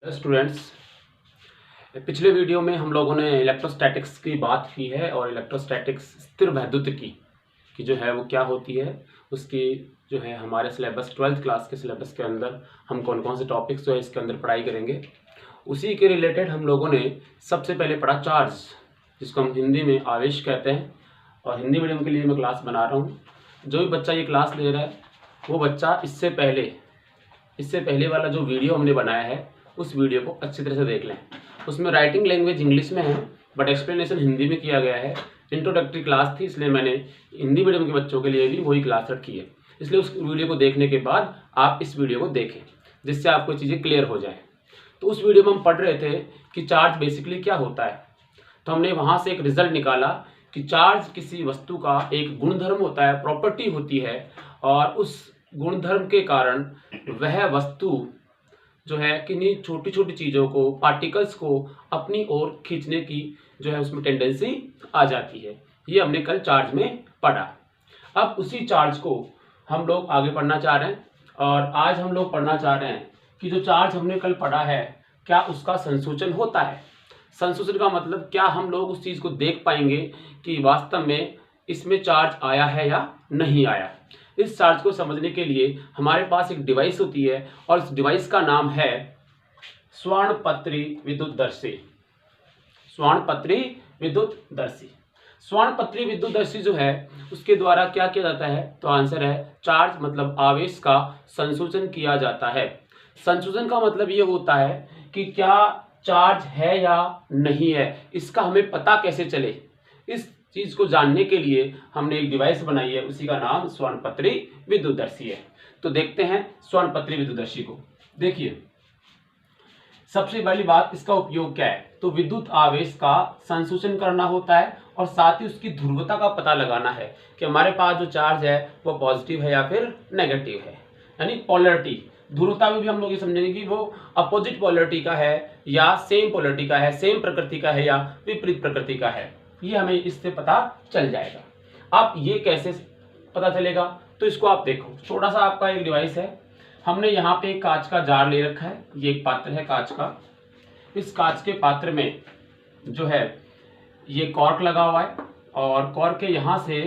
Students, पिछले video में हम लोगों ने इलेक्ट्रोस्टैटिक्स की बात की है और इलेक्ट्रोस्टैटिक्स स्थिर वैद्युत की जो है वो क्या होती है, उसकी जो है हमारे सिलेबस 12th क्लास के सिलेबस के अंदर हम कौन कौन से टॉपिक्स जो है इसके अंदर पढ़ाई करेंगे। उसी के रिलेटेड हम लोगों ने सबसे पहले पढ़ा चार्ज, जिसको हम हिंदी में आवेश कहते हैं। और हिंदी मीडियम के लिए मैं क्लास बना रहा हूँ। जो भी बच्चा ये क्लास ले रहा है वो बच्चा इससे पहले वाला जो वीडियो हमने बनाया है उस वीडियो को अच्छी तरह से देख लें। उसमें राइटिंग लैंग्वेज इंग्लिश में है बट एक्सप्लेनेशन हिंदी में किया गया है। इंट्रोडक्टरी क्लास थी, इसलिए मैंने हिंदी मीडियम के बच्चों के लिए भी वही क्लास रखी है। इसलिए उस वीडियो को देखने के बाद आप इस वीडियो को देखें, जिससे आपको चीज़ें क्लियर हो जाए। तो उस वीडियो में हम पढ़ रहे थे कि चार्ज बेसिकली क्या होता है। तो हमने वहाँ से एक रिजल्ट निकाला कि चार्ज किसी वस्तु का एक गुणधर्म होता है, प्रॉपर्टी होती है, और उस गुणधर्म के कारण वह वस्तु जो है किन्हीं छोटी छोटी चीज़ों को, पार्टिकल्स को अपनी ओर खींचने की जो है उसमें टेंडेंसी आ जाती है। ये हमने कल चार्ज में पढ़ा। अब उसी चार्ज को हम लोग आगे पढ़ना चाह रहे हैं और आज हम लोग पढ़ना चाह रहे हैं कि जो चार्ज हमने कल पढ़ा है क्या उसका संसूचन होता है। संसूचन का मतलब क्या हम लोग उस चीज़ को देख पाएंगे कि वास्तव में इसमें चार्ज आया है या नहीं आया। इस चार्ज को समझने के लिए हमारे पास एक डिवाइस होती है और इस डिवाइस का नाम है स्वर्णपत्री विद्युतदर्शी। स्वर्णपत्री विद्युतदर्शी स्वर्णपत्री विद्युतदर्शी जो है उसके द्वारा क्या किया जाता है, तो आंसर है चार्ज मतलब आवेश का संसूचन किया जाता है। संसूचन का मतलब ये होता है कि क्या चार्ज है या नहीं है, इसका हमें पता कैसे चले। इस चीज को जानने के लिए हमने एक डिवाइस बनाई है, उसी का नाम स्वर्णपत्री विद्युतदर्शी है। तो देखते हैं स्वर्णपत्री विद्युतदर्शी को। देखिए, सबसे पहली बात, इसका उपयोग क्या है, तो विद्युत आवेश का संसूचन करना होता है और साथ ही उसकी ध्रुवता का पता लगाना है कि हमारे पास जो चार्ज है वो पॉजिटिव है या फिर नेगेटिव है, यानी पोलरिटी। ध्रुवता में भी हम लोग ये समझेंगे कि वो अपोजिट पोलरिटी का है या सेम पोलरिटी का है, सेम प्रकृति का है या विपरीत प्रकृति का है, ये हमें इससे पता चल जाएगा। अब ये कैसे पता चलेगा, तो इसको आप देखो। छोटा सा आपका एक डिवाइस है, हमने यहाँ पे एक कांच का जार ले रखा है, ये एक पात्र है कांच का। इस कांच के पात्र में जो है ये कॉर्क लगा हुआ है और कॉर्क के यहाँ से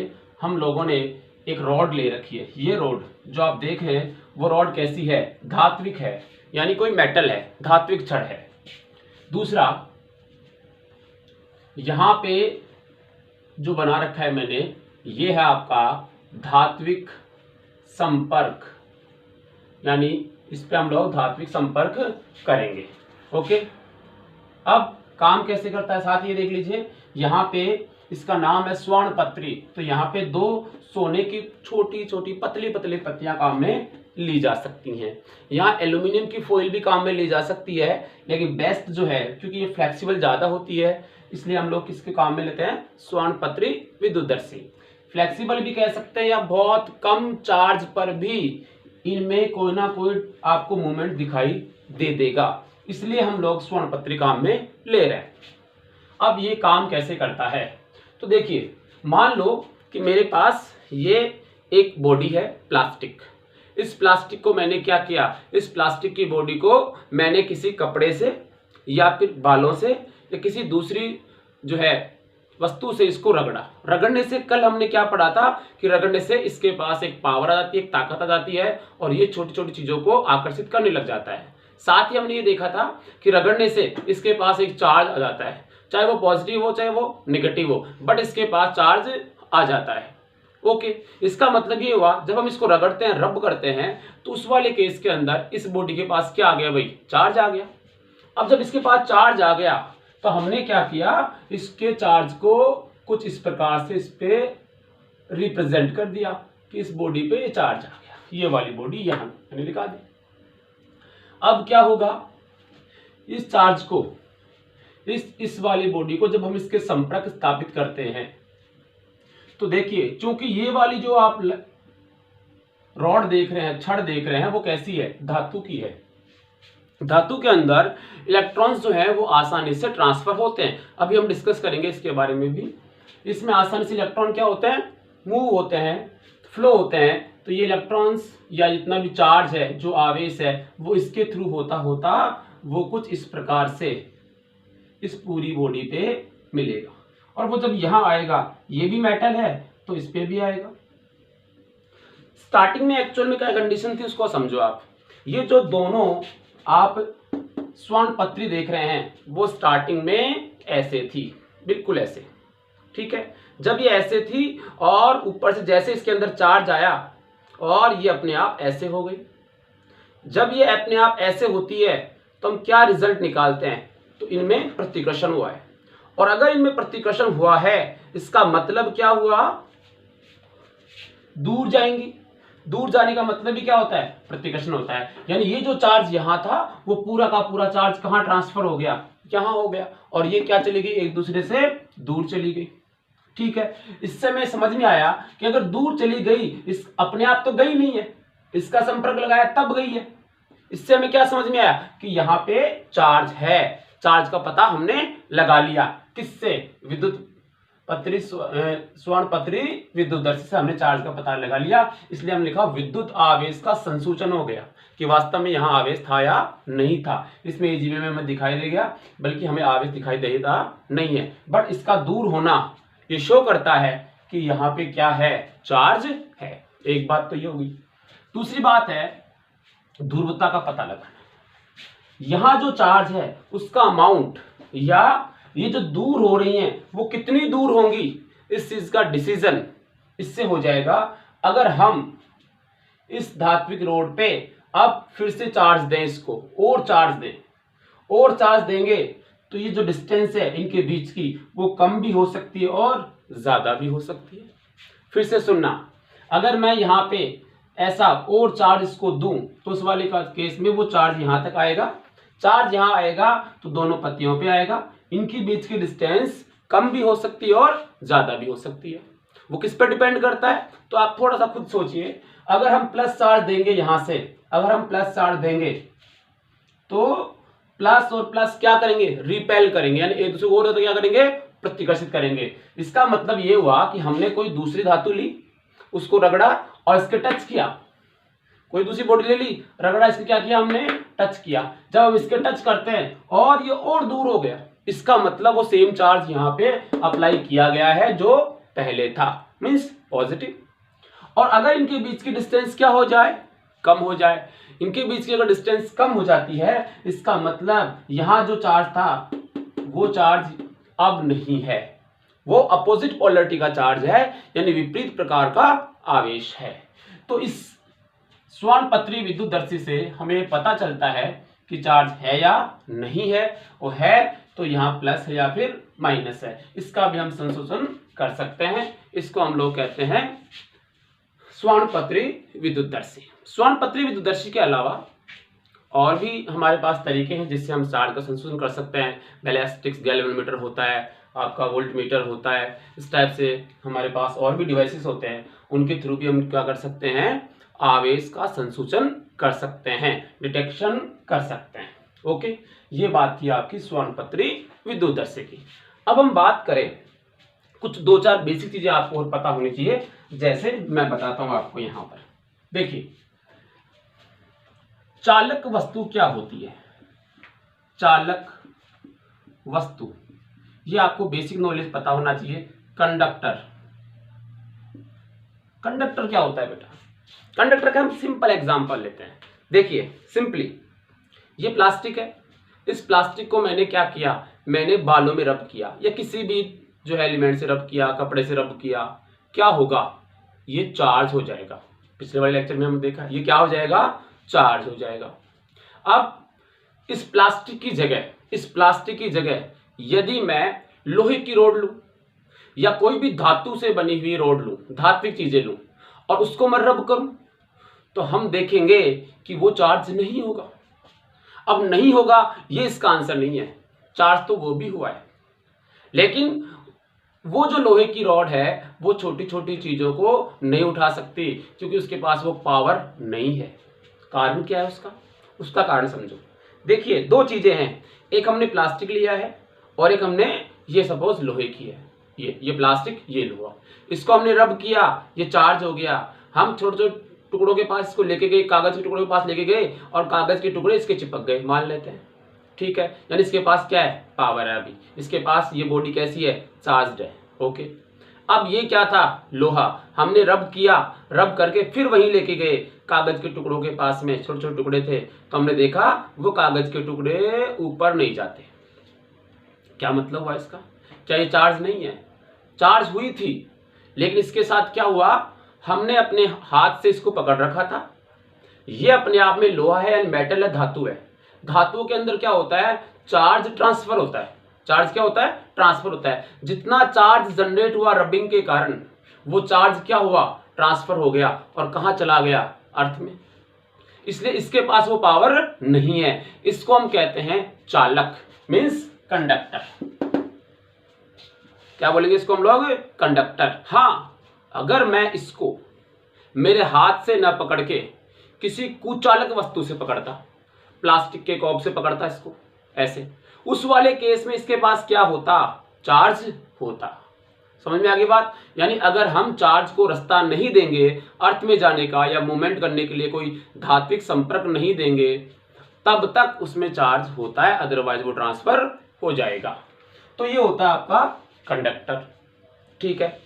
हम लोगों ने एक रॉड ले रखी है। ये रॉड जो आप देख रहे हैं वो रॉड कैसी है, धात्विक है, यानी कोई मेटल है, धात्विक छड़ है। दूसरा, यहाँ पे जो बना रखा है मैंने, ये है आपका धात्विक संपर्क, यानी इस पे हम लोग धात्विक संपर्क करेंगे। ओके, अब काम कैसे करता है साथ ये देख लीजिए। यहाँ पे इसका नाम है स्वर्णपत्री, तो यहाँ पे दो सोने की छोटी छोटी पतली पतली पत्तियां काम में ली जा सकती हैं। यहाँ एल्यूमिनियम की फॉइल भी काम में ली जा सकती है, लेकिन बेस्ट जो है, क्योंकि ये फ्लेक्सिबल ज़्यादा होती है, इसलिए हम लोग किसके काम में लेते हैं, स्वर्णपत्री विद्युतदर्शी। फ्लेक्सिबल भी कह सकते हैं या बहुत कम चार्ज पर भी इनमें कोई ना कोई आपको मूवमेंट दिखाई दे देगा, इसलिए हम लोग स्वर्णपत्री काम में ले रहे हैं। अब ये काम कैसे करता है, तो देखिए, मान लो कि मेरे पास ये एक बॉडी है प्लास्टिक। इस प्लास्टिक को मैंने क्या किया, इस प्लास्टिक की बॉडी को मैंने किसी कपड़े से या फिर बालों से या किसी दूसरी जो है वस्तु से इसको रगड़ने से, कल हमने क्या पढ़ा था कि रगड़ने से इसके पास एक पावर आ जाती है, एक ताकत आ जाती है और ये छोटी छोटी चीजों को आकर्षित करने लग जाता है। साथ ही हमने ये देखा था कि रगड़ने से इसके पास एक चार्ज आ जाता है, चाहे वो पॉजिटिव हो चाहे वो नेगेटिव हो, बट इसके पास चार्ज आ जाता है। ओके, इसका मतलब ये हुआ जब हम इसको रगड़ते हैं, रब करते हैं, तो उस वाले केस के अंदर इस बॉडी के पास क्या आ गया भाई, चार्ज आ गया। अब जब इसके पास चार्ज आ गया तो हमने क्या किया, इसके चार्ज को कुछ इस प्रकार से इस पे रिप्रेजेंट कर दिया कि इस बॉडी पे ये चार्ज आ गया, ये वाली बॉडी यहां मैंने लिखा दी। अब क्या होगा, इस चार्ज को इस वाली बॉडी को जब हम इसके संपर्क स्थापित करते हैं, तो देखिए, चूंकि ये वाली जो आप रॉड देख रहे हैं, छड़ देख रहे हैं, वो कैसी है, धातु की है। धातु के अंदर इलेक्ट्रॉन्स जो है वो आसानी से ट्रांसफर होते हैं, अभी हम डिस्कस करेंगे इसके बारे में भी। इसमें आसानी से इलेक्ट्रॉन क्या होते हैं, मूव होते हैं, फ्लो होते हैं। तो ये इलेक्ट्रॉन्स या जितना भी चार्ज है, जो आवेश है, वो इसके थ्रू होता होता वो कुछ इस प्रकार से इस पूरी बॉडी पे मिलेगा। और वो जब यहां आएगा, ये भी मेटल है तो इस पे भी आएगा। स्टार्टिंग में एक्चुअल में क्या कंडीशन थी उसको समझो आप। ये जो दोनों आप स्वर्ण पत्री देख रहे हैं वो स्टार्टिंग में ऐसे थी, बिल्कुल ऐसे, ठीक है। जब ये ऐसे थी और ऊपर से जैसे इसके अंदर चार्ज आया और ये अपने आप ऐसे हो गई। जब ये अपने आप ऐसे होती है तो हम क्या रिजल्ट निकालते हैं, तो इनमें प्रतिकर्षण हुआ है। और अगर इनमें प्रतिकर्षण हुआ है इसका मतलब क्या हुआ, दूर जाएंगी। दूर जाने का मतलब भी क्या होता है, प्रतिकर्षण होता है। यानी ये जो चार्ज यहां था वो पूरा का पूरा चार्ज कहां ट्रांसफर हो गया, यहां हो गया। और ये क्या चली गई, एक दूसरे से दूर चली गई, ठीक है। इससे मैं समझ में आया कि अगर दूर चली गई, इस अपने आप तो गई नहीं है, इसका संपर्क लगाया तब गई है। इससे हमें क्या समझ में आया कि यहाँ पे चार्ज है। चार्ज का पता हमने लगा लिया, किससे, विद्युत पत्री स्वर्ण पत्री विद्युत दर्शी से हमने चार्ज का पता लगा लिया। इसलिए हम लिखा विद्युत आवेश का संसूचन हो गया, कि वास्तव में यहाँ आवेश था या नहीं था। इसमें इजीवे में हमें दिखाई दे गया, बल्कि हमें आवेश दिखाई देता नहीं है, बट इसका दूर होना ये शो करता है कि यहाँ पे क्या है, चार्ज है। एक बात तो ये होगी। दूसरी बात है ध्रुवता का पता लगाना। यहां जो चार्ज है उसका अमाउंट या ये जो दूर हो रही हैं वो कितनी दूर होंगी, इस चीज का डिसीजन इससे हो जाएगा। अगर हम इस धात्विक रोड पे अब फिर से चार्ज दें, इसको और चार्ज दें, और चार्ज देंगे तो ये जो डिस्टेंस है इनके बीच की वो कम भी हो सकती है और ज्यादा भी हो सकती है। फिर से सुनना, अगर मैं यहाँ पे ऐसा और चार्ज इसको दूं तो उस वाले का केस में वो चार्ज यहां तक आएगा। चार्ज यहां आएगा तो दोनों पत्तियों पे आएगा। इनके बीच की डिस्टेंस कम भी हो सकती है और ज्यादा भी हो सकती है। वो किस पर डिपेंड करता है, तो आप थोड़ा सा खुद सोचिए। अगर हम प्लस चार्ज देंगे यहां से, अगर हम प्लस चार्ज देंगे तो प्लस और प्लस क्या करेंगे, रिपेल करेंगे, यानी एक दूसरे को और क्या करेंगे, प्रतिकर्षित करेंगे। इसका मतलब ये हुआ कि हमने कोई दूसरी धातु ली, उसको रगड़ा और इसके टच किया। कोई दूसरी बॉडी ले ली, रगड़ा, इसके क्या किया, हमने टच किया। जब हम इसके टच करते हैं और ये और दूर हो गया, इसका मतलब वो सेम चार्ज यहाँ पे अप्लाई किया गया है जो पहले था, मींस पॉजिटिव। और अगर इनके बीच की डिस्टेंस क्या हो जाए, कम हो जाए, इनके बीच की अगर डिस्टेंस कम हो जाती है इसका मतलब यहां जो चार्ज था वो चार्ज अब नहीं है, वो अपोजिट पोलरिटी का चार्ज है, यानी विपरीत प्रकार का आवेश है। तो इस स्वर्ण पत्री विद्युत दर्शी से हमें पता चलता है कि चार्ज है या नहीं है, वो है तो यहाँ प्लस है या फिर माइनस है। इसका भी हम संशोधन कर सकते हैं। इसको हम लोग कहते हैं स्वर्ण पत्री विद्युत दर्शी। स्वर्ण पत्री विद्युत दर्शी के अलावा और भी हमारे पास तरीके हैं जिससे हम चार्ज का संशोधन कर सकते हैं। बैलिस्टिक गैल्वेनोमीटर होता है, आपका वोल्ट मीटर होता है। इस टाइप से हमारे पास और भी डिवाइसेस होते हैं, उनके थ्रू भी हम क्या कर सकते हैं, आवेश का संसूचन कर सकते हैं, डिटेक्शन कर सकते हैं। ओके, ये बात थी आपकी स्वर्ण पत्री विद्युत दर्शी की। अब हम बात करें, कुछ दो चार बेसिक चीजें आपको और पता होनी चाहिए, जैसे मैं बताता हूं आपको। यहां पर देखिए, चालक वस्तु क्या होती है, चालक वस्तु, ये आपको बेसिक नॉलेज पता होना चाहिए। कंडक्टर, कंडक्टर क्या होता है बेटा, कंडक्टर का हम सिंपल एग्जांपल लेते हैं। देखिए सिंपली, ये प्लास्टिक है, इस प्लास्टिक को मैंने क्या किया, मैंने बालों में रब किया या किसी भी जो है एलिमेंट से रब किया, कपड़े से रब किया, क्या होगा, ये चार्ज हो जाएगा। पिछले वाले लेक्चर में हम देखा, ये क्या हो जाएगा, चार्ज हो जाएगा। अब इस प्लास्टिक की जगह, इस प्लास्टिक की जगह यदि मैं लोहे की रोड लूं या कोई भी धातु से बनी हुई रोड लूं, धात्विक चीजें लूं और उसको मैं रब करूं, तो हम देखेंगे कि वो चार्ज नहीं होगा। अब नहीं होगा ये इसका आंसर नहीं है, चार्ज तो वो भी हुआ है, लेकिन वो जो लोहे की रॉड है वो छोटी छोटी चीजों को नहीं उठा सकती क्योंकि उसके पास वो पावर नहीं है। कारण क्या है उसका, उसका कारण समझो। देखिए दो चीजें हैं, एक हमने प्लास्टिक लिया है और एक हमने ये सपोज लोहे की है, ये प्लास्टिक, ये लोहा, इसको हमने रब किया, ये चार्ज हो गया। हम छोटे छोटे टुकड़ों के पास इसको लेके गए, कागज के टुकड़ों के पास लेके गए और कागज के टुकड़े इसके चिपक गए, मान लेते हैं। ठीक है, यानी इसके पास क्या है, पावर है। अभी इसके पास ये बॉडी कैसी है, चार्ज्ड है। ओके, अब ये क्या था, लोहा, हमने रब किया, रब करके फिर वहीं लेके गए कागज के टुकड़ों के पास में, छोटे छोटे टुकड़े थे, तो हमने देखा वो कागज के टुकड़े ऊपर नहीं जाते। क्या मतलब हुआ इसका, क्या ये चार्ज नहीं है, चार्ज हुई थी, लेकिन इसके साथ क्या हुआ, हमने अपने हाथ से इसको पकड़ रखा था। ये अपने आप में लोहा है, मेटल है, धातु है। धातुओं के अंदर क्या होता है, चार्ज ट्रांसफर होता है। चार्ज क्या होता है, ट्रांसफर होता है। जितना चार्ज जनरेट हुआ रबिंग के कारण, वो चार्ज क्या हुआ, ट्रांसफर हो गया और कहां चला गया, अर्थ में। इसलिए इसके पास वो पावर नहीं है। इसको हम कहते हैं चालक, मींस कंडक्टर। क्या बोलेंगे इसको हम लोग, कंडक्टर। हाँ, अगर मैं इसको मेरे हाथ से न पकड़ के किसी कुचालक वस्तु से पकड़ता, प्लास्टिक के कॉप से पकड़ता इसको ऐसे, उस वाले केस में इसके पास क्या होता, चार्ज होता। समझ में आ गई बात। यानी अगर हम चार्ज को रास्ता नहीं देंगे अर्थ में जाने का, या मूवमेंट करने के लिए कोई धात्विक संपर्क नहीं देंगे, तब तक उसमें चार्ज होता है, अदरवाइज वो ट्रांसफर हो जाएगा। तो ये होता है आपका कंडक्टर। ठीक है,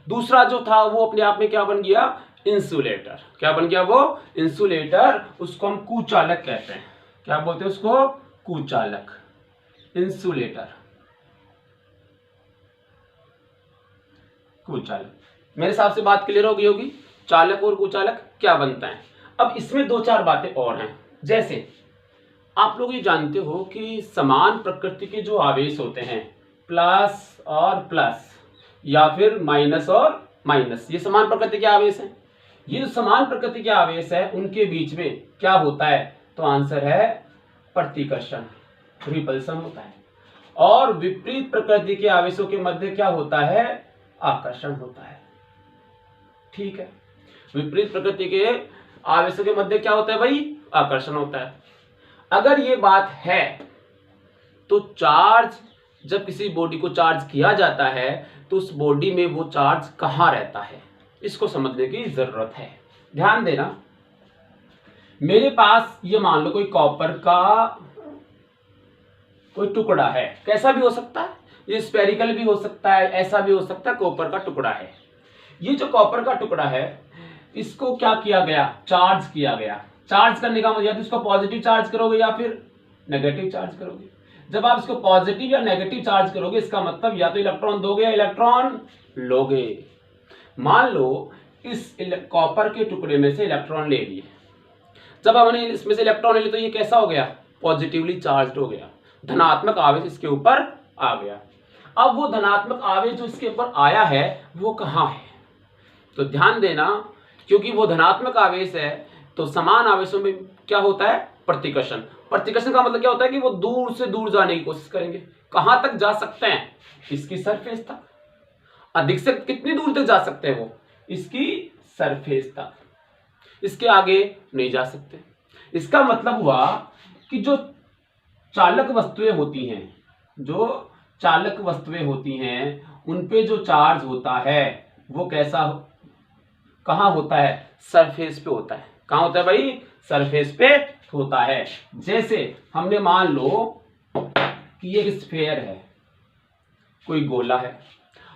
दूसरा जो था वो अपने आप में क्या बन गया, इंसुलेटर। क्या बन गया वो, इंसुलेटर। उसको हम कुचालक कहते हैं। क्या बोलते हैं उसको, कुचालक, इंसुलेटर, कुचालक। मेरे हिसाब से बात क्लियर हो गई होगी, चालक और कुचालक क्या बनता है। अब इसमें दो चार बातें और हैं। जैसे आप लोग ये जानते हो कि समान प्रकृति के जो आवेश होते हैं, प्लस और प्लस या फिर माइनस और माइनस, ये समान प्रकृति के आवेश हैं। ये जो समान प्रकृति के आवेश है उनके बीच में क्या होता है, तो आंसर है प्रतिकर्षण, रिपल्सन होता है। और विपरीत प्रकृति के आवेशों के मध्य क्या होता है, आकर्षण होता है। ठीक है, विपरीत प्रकृति के आवेशों के मध्य क्या होता है भाई, आकर्षण होता है। अगर ये बात है तो चार्ज, जब किसी बॉडी को चार्ज किया जाता है तो उस बॉडी में वो चार्ज कहां रहता है, इसको समझने की जरूरत है। ध्यान देना, मेरे पास ये मान लो कोई कॉपर का कोई टुकड़ा है, कैसा भी हो सकता है, ये स्फेरिकल भी हो सकता है, ऐसा भी हो सकता है, कॉपर का टुकड़ा है। ये जो कॉपर का टुकड़ा है इसको क्या किया गया, चार्ज किया गया। चार्ज करने का मतलब या तो इसको पॉजिटिव चार्ज करोगे या फिर नेगेटिव चार्ज करोगे। जब आप इसको पॉजिटिव या नेगेटिव चार्ज करोगे इसका मतलब या तो इलेक्ट्रॉन दोगे या इलेक्ट्रॉन लोगे। मान लो इस कॉपर के टुकड़े में से इलेक्ट्रॉन ले लिए, जब हमने इसमें से इलेक्ट्रॉन ले लिए तो ये कैसा हो गया, पॉजिटिवली चार्ज हो गया, धनात्मक आवेश इसके ऊपर आ गया। अब वो धनात्मक आवेश जो इसके ऊपर आया है वो कहाँ है, तो ध्यान देना, क्योंकि वो धनात्मक आवेश है तो समान आवेशों में क्या होता है, प्रतिकर्षण। प्रतिकर्षण का मतलब क्या होता है कि वो दूर से दूर जाने की कोशिश करेंगे। कहां तक जा सकते हैं, इसकी सरफेस तक। अधिक से कितनी दूर तक जा सकते हैं वो, इसकी सरफेस तक, इसके आगे नहीं जा सकते। इसका मतलब हुआ कि जो चालक वस्तुएं होती हैं, जो चालक वस्तुएं होती हैं उन पे जो चार्ज होता है वो कैसा कहां होता है, सरफेस पे होता है। कहां होता है भाई, सरफेस पे होता है। जैसे हमने मान लो कि ये एक स्फेयर है, कोई गोला है,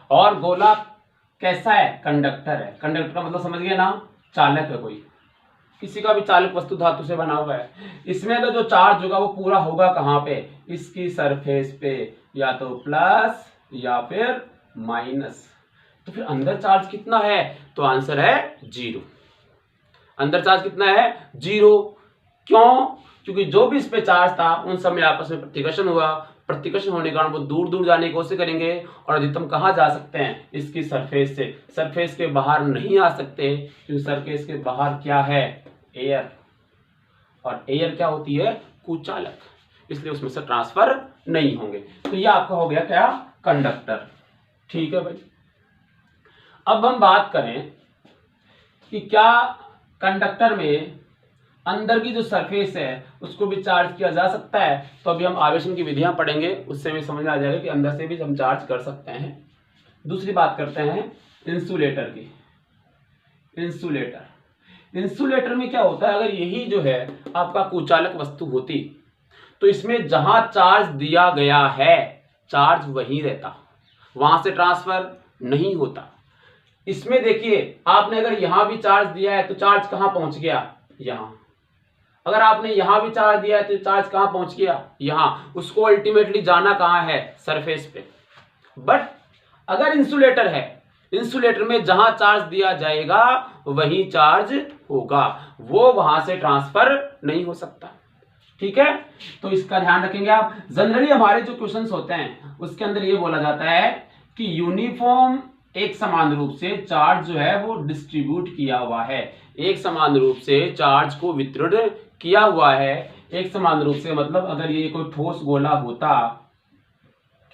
और गोला कैसा है, कंडक्टर है। कंडक्टर का मतलब समझ गए ना, चालक है, कोई किसी का भी चालक वस्तु धातु से बना हुआ है। इसमें अगर जो चार्ज होगा वो पूरा होगा कहां पे, इसकी सरफेस पे, या तो प्लस या फिर माइनस। तो फिर अंदर चार्ज कितना है, तो आंसर है 0। अंदर चार्ज कितना है, 0। क्यों, क्योंकि जो भी इस पे चार्ज था उन सब में आपस में प्रतिकर्षण हुआ। प्रतिकर्षण होने के कारण वो दूर दूर जाने की कोशिश करेंगे और अधिकतम कहां जा सकते हैं, इसकी सरफेस से। सरफेस के बाहर नहीं आ सकते क्योंकि सरफेस के बाहर क्या है, एयर, और एयर क्या होती है, कुचालक, इसलिए उसमें से ट्रांसफर नहीं होंगे। तो ये आपका हो गया क्या, कंडक्टर। ठीक है भाई, अब हम बात करें कि क्या कंडक्टर में अंदर की जो सरफेस है उसको भी चार्ज किया जा सकता है। तो अभी हम आवेशन की विधियां पढ़ेंगे, उससे भी समझ में आ जाएगा कि अंदर से भी हम चार्ज कर सकते हैं। दूसरी बात करते हैं इंसुलेटर की। इंसुलेटर में क्या होता है, अगर यही जो है आपका कुचालक वस्तु होती तो इसमें जहां चार्ज दिया गया है चार्ज वहीं रहता, वहां से ट्रांसफर नहीं होता। इसमें देखिए आपने अगर यहां भी चार्ज दिया है तो चार्ज कहां पहुंच गया, यहां। अगर आपने यहां भी चार्ज दिया है तो चार्ज कहां पहुंच गया, यहां। उसको अल्टीमेटली जाना कहां है, सरफेस पे। बट अगर इंसुलेटर है, इंसुलेटर में जहां चार्ज दिया जाएगा वहीं चार्ज होगा, वो वहां से ट्रांसफर नहीं हो सकता। ठीक है, तो इसका ध्यान रखेंगे आप। जनरली हमारे जो क्वेश्चंस होते हैं उसके अंदर ये बोला जाता है कि यूनिफॉर्म एक समान रूप से चार्ज जो है वो डिस्ट्रीब्यूट किया हुआ है, एक समान रूप से चार्ज को वितरण किया हुआ है। एक समान रूप से मतलब अगर ये कोई ठोस गोला होता,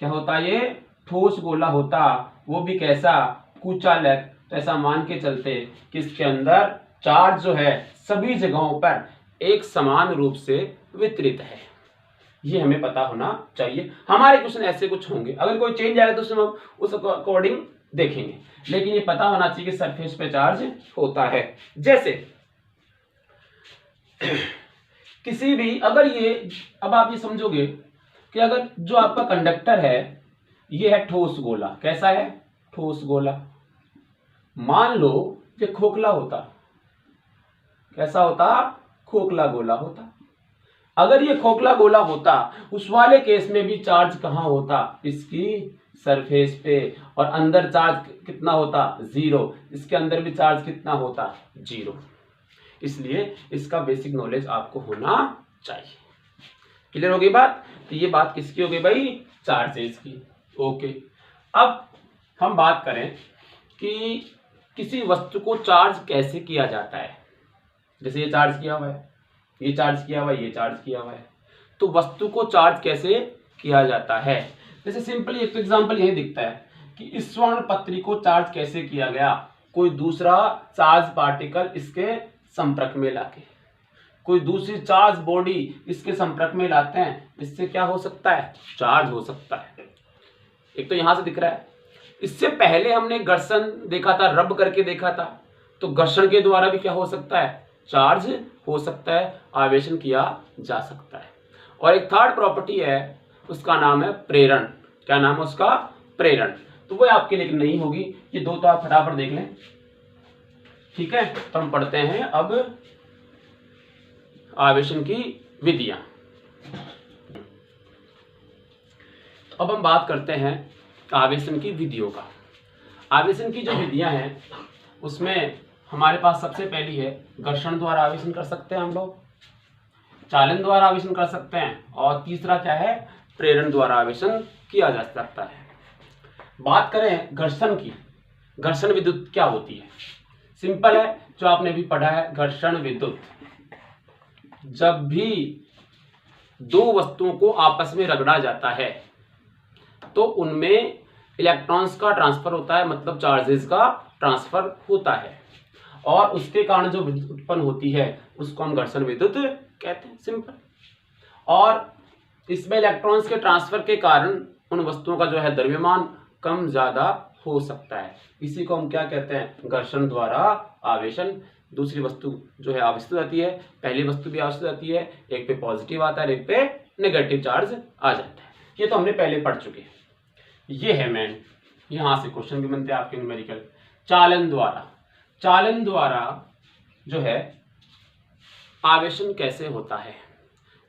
क्या होता, ये ठोस गोला होता, वो भी कैसा, कुचालक, तो ऐसा मान के चलते कि इसके अंदर चार्ज जो है सभी जगहों पर एक समान रूप से वितरित है। ये हमें पता होना चाहिए। हमारे क्वेश्चन ऐसे कुछ होंगे, अगर कोई चेंज आएगा तो उसमें हम उस अकॉर्डिंग देखेंगे, लेकिन ये पता होना चाहिए कि सरफेस पे चार्ज होता है। जैसे किसी भी, अगर ये, अब आप ये समझोगे कि अगर जो आपका कंडक्टर है ये है ठोस गोला, कैसा है, ठोस गोला। मान लो कि खोखला होता, कैसा होता, खोखला गोला होता। अगर ये खोखला गोला होता उस वाले केस में भी चार्ज कहां होता, इसकी सरफेस पे, और अंदर चार्ज कितना होता, 0। इसके अंदर भी चार्ज कितना होता, 0। इसलिए इसका बेसिक नॉलेज आपको होना चाहिए। क्लियर हो गई बात। तो ये बात किसकी हो गई भाई, चार्जेस की। ओके, अब हम बात करें कि किसी वस्तु को चार्ज कैसे किया जाता है। जैसे ये चार्ज किया हुआ है, ये चार्ज किया हुआ है, ये चार्ज किया हुआ है, तो वस्तु को चार्ज कैसे किया जाता है। जैसे सिंपली एक तो एग्जांपल यही दिखता है कि इस स्वर्ण पत्री को चार्ज कैसे किया गया, कोई दूसरा चार्ज पार्टिकल इसके संपर्क में लाके, कोई दूसरी चार्ज बॉडी इसके संपर्क में लाते हैं, इससे क्या हो सकता है, चार्ज हो सकता है। एक तो यहां से दिख रहा है। इससे पहले हमने घर्षण देखा था, रब करके देखा था, तो घर्षण के द्वारा भी क्या हो सकता है, चार्ज हो सकता है, आवेशन किया जा सकता है। और एक थर्ड प्रॉपर्टी है, उसका नाम है प्रेरण। क्या नाम है उसका, प्रेरण। तो वो आपके लिए नहीं होगी, ये दो तो आप फटाफट देख लें। ठीक है, तो हम पढ़ते हैं अब आवेशन की विधियां। तो अब हम बात करते हैं आवेशन की विधियों का। आवेशन की जो विधियां हैं उसमें हमारे पास सबसे पहली है घर्षण द्वारा आवेशन कर सकते हैं हम लोग, चालन द्वारा आवेशन कर सकते हैं, और तीसरा क्या है, प्रेरण द्वारा आवेशन किया जा सकता है। बात करें घर्षण की, घर्षण विद्युत क्या होती है, सिंपल है, जो आपने भी पढ़ा है, घर्षण विद्युत जब भी दो वस्तुओं को आपस में रगड़ा जाता है तो उनमें इलेक्ट्रॉन्स का ट्रांसफर होता है, मतलब चार्जेस का ट्रांसफर होता है, और उसके कारण जो विद्युत उत्पन्न होती है उसको हम घर्षण विद्युत कहते हैं, सिंपल। और इसमें इलेक्ट्रॉन्स के ट्रांसफर के कारण उन वस्तुओं का जो है द्रव्यमान कम ज्यादा हो सकता है, इसी को हम क्या कहते हैं, घर्षण द्वारा आवेशन। दूसरी वस्तु जो है आवेशित हो जाती है, पहली वस्तु भी आवेशित हो जाती है, एक पे पॉजिटिव आता है, एक पे नेगेटिव चार्ज आ जाता है। ये तो हमने पहले पढ़ चुके हैं। ये है मेन, यहां से क्वेश्चन भी बनते हैं आपके न्यूमेरिकल। चालन द्वारा, चालन द्वारा जो है आवेशन कैसे होता है।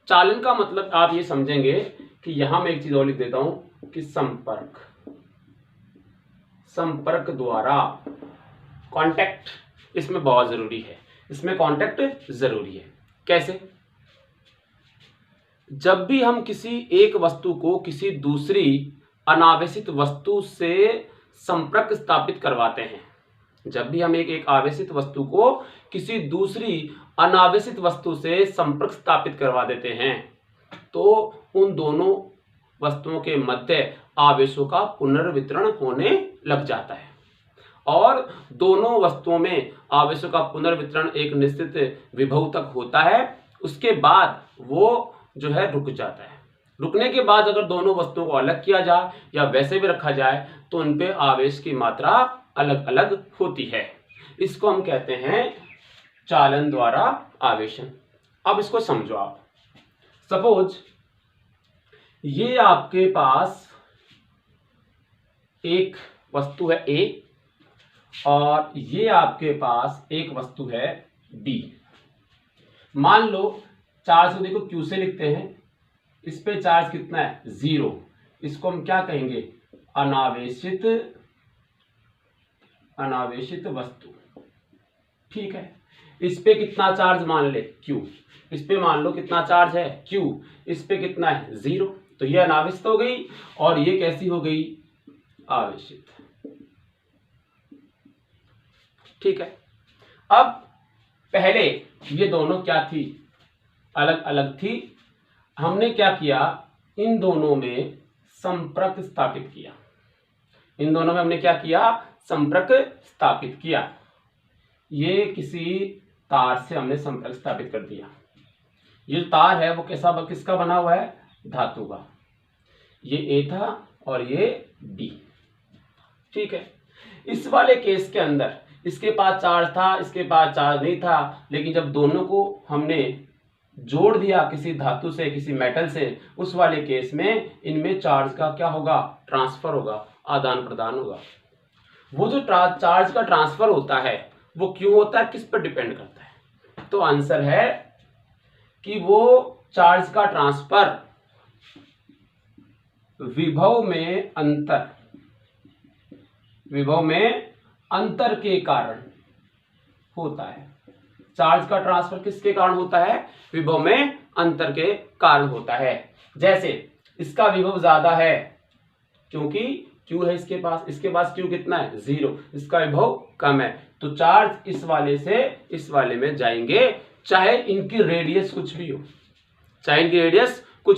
चालन का मतलब आप ये समझेंगे कि यहां मैं एक चीज और लिख देता हूं कि संपर्क, संपर्क द्वारा, कांटेक्ट इसमें बहुत जरूरी है, इसमें कांटेक्ट जरूरी है। कैसे, जब भी हम किसी एक वस्तु को किसी दूसरी अनावेशित वस्तु से संपर्क स्थापित करवाते हैं, जब भी हम एक आवेशित वस्तु को किसी दूसरी अनावेशित वस्तु से संपर्क स्थापित करवा देते हैं तो उन दोनों वस्तुओं के मध्य आवेशों का पुनर्वितरण होने लग जाता है, और दोनों वस्तुओं में आवेशों का पुनर्वितरण एक निश्चित विभव तक होता है। उसके बाद वो जो है रुक जाता है। रुकने के बाद अगर दोनों वस्तुओं को अलग किया जाए या वैसे भी रखा जाए तो उन पे आवेश की मात्रा अलग अलग होती है। इसको हम कहते हैं चालन द्वारा आवेशन। अब इसको समझो आप। सपोज ये आपके पास एक वस्तु है A और ये आपके पास एक वस्तु है D। मान लो चार्ज को देखो Q से लिखते हैं, इस पे चार्ज कितना है 0, इसको हम क्या कहेंगे अनावेशित वस्तु। ठीक है, इस पे कितना चार्ज मान ले Q, इस पे मान लो कितना चार्ज है Q, इस पे कितना है 0, तो ये अनावेशित हो गई और ये कैसी हो गई आवेशित। ठीक है, अब पहले ये दोनों क्या थी अलग अलग थी, हमने क्या किया इन दोनों में संपर्क स्थापित किया, इन दोनों में हमने क्या किया संपर्क स्थापित किया। ये किसी तार से हमने संपर्क स्थापित कर दिया, ये तार है वो किसका बना हुआ है धातु का, ये A था और ये B। ठीक है, इस वाले केस के अंदर इसके पास चार्ज था इसके पास चार्ज नहीं था, लेकिन जब दोनों को हमने जोड़ दिया किसी धातु से किसी मेटल से, उस वाले केस में इनमें चार्ज का क्या होगा ट्रांसफर होगा, आदान प्रदान होगा। वो जो चार्ज का ट्रांसफर होता है वो क्यों होता है, किस पर डिपेंड करता है, तो आंसर है कि वो चार्ज का ट्रांसफर विभव में अंतर के कारण होता है। चार्ज का ट्रांसफर किसके कारण होता है, विभव में अंतर के कारण होता है। जैसे इसका विभव ज्यादा है क्योंकि Q है इसके पास Q कितना है 0, इसका विभव कम है, तो चार्ज इस वाले से इस वाले में जाएंगे चाहे इनकी रेडियस कुछ